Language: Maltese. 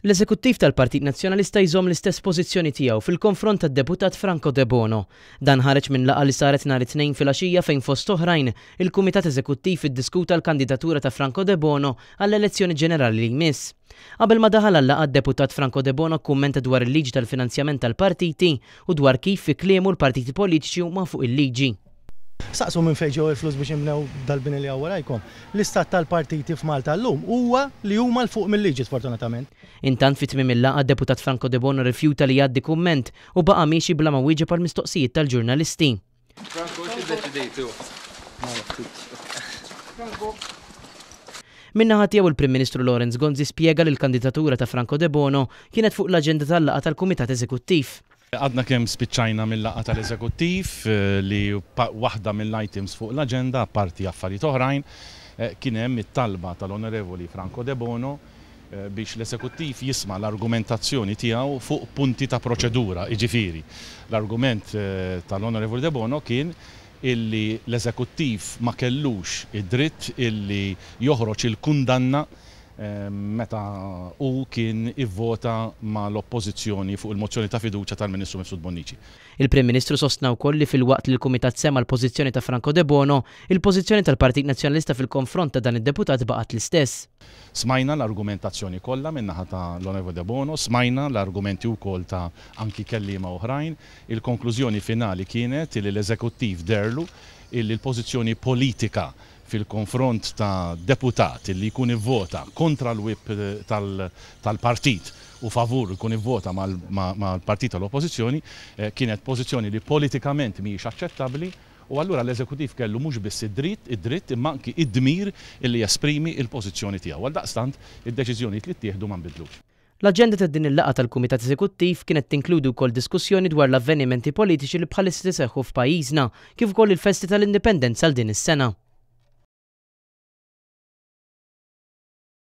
L-Eżekuttiv tal-Partit Nazzjonalista jżomm l-istess pożizzjoni tiegħu fil-konfront tad-deputat Franco De Bono. Dan ħareġ minn laqgħa li saret nhar it-tnejn filgħaxija fejn fost oħrajn il-Kumitat Eżekuttiv iddiskuta l-kandidatura ta' Franco De Bono għall-elezzjoni ġenerali li jmiss. Qabel ma daħal għall-laqgħa d-deputat Franco De Bono kummenta dwar il-liġi tal-finanzjament tal-partiti u dwar kif fi kliemu l-partiti politiċi huma fuq il-liġi. Saqsu minn fejn ġew il-flus biex jimnew dal-bini li għawwarajkom. L-istat tal-partiti f'Malta llum huwa li huma l-fuq mill-liġi sfortunatament. Intant fit tmiem il-laqgħa deputat Franco De Bono rifjuta li jgħaddi kumment u baqa' miexi bla ma wieġeb għal mistoqsijiet tal-ġurnalisti. Min-naħa tiegħu il-Prim Ministru Laurence Gonzi spjega li l-kandidatura ta' Franco De Bono kienet fuq l-aġenda tal-laqgħa tal-Kumitat Eżekuttiv. Għadna kemm spiċċajna mill-laqgħa tal-Eżekuttiv li waħda mill-items fuq l-aġenda apparti affarijiet oħrajn kien hemm it-talba tal-Onorevoli Franco De Bono biex l-Eżekuttiv jisma' l-argumentazzjoni tiegħu fuq punti ta' proċedura. Jiġifieri, l-argument tal-Onorevoli De Bono kien illi l-Eżekuttiv ma kellux id-dritt illi joħroġ il-kundanna meta u kien ivvota ma l-oppożizzjoni fuq il-mozzjoni ta' fiduċja tal-Ministru Mifsud Bonnici. Il-Prim Ministru sostna wkoll li fil-waqt li l-Kumitat sema l-pożizzjoni ta' Franco De Bono, il-pożizzjoni tal-Partit Nazzjonalista fil-konfront ta' dan id-deputat baqgħet l-istess. Smajna l-argumentazzjoni kollha min-naħa ta' l-Onorevoli De Bono, smajna l-argumenti wkoll ta' anki kelliema oħrajn. Il-konklużjoni finali kienet li l-Eżekuttiv derlu illi l-pożizzjoni politika fil-konfront ta' deputat li jkun ivvota kontra l-whip tal-partit u favur jkun ivvota mal-partit tal-oppożizzjoni kienet pożizzjoni li politikament mhijiex aċċettabbli u allura l-Eżekuttiv kellu mhux biss id-dritt imma anki id-dmir illi jesprimi l-pożizzjoni tiegħu. Għaldaqstant id-deċiżjonijiet li ttieħdu ma nbidlux. L-aġenda ta' din il-laqgħa tal-Kumitat Eżekuttiv kienet tinkludi wkoll diskussjoni dwar l-avvenimenti politiċi li bħalissa iseħħu f'pajjiżna kif ukoll il-festi tal-indipendenza għal din is-sena.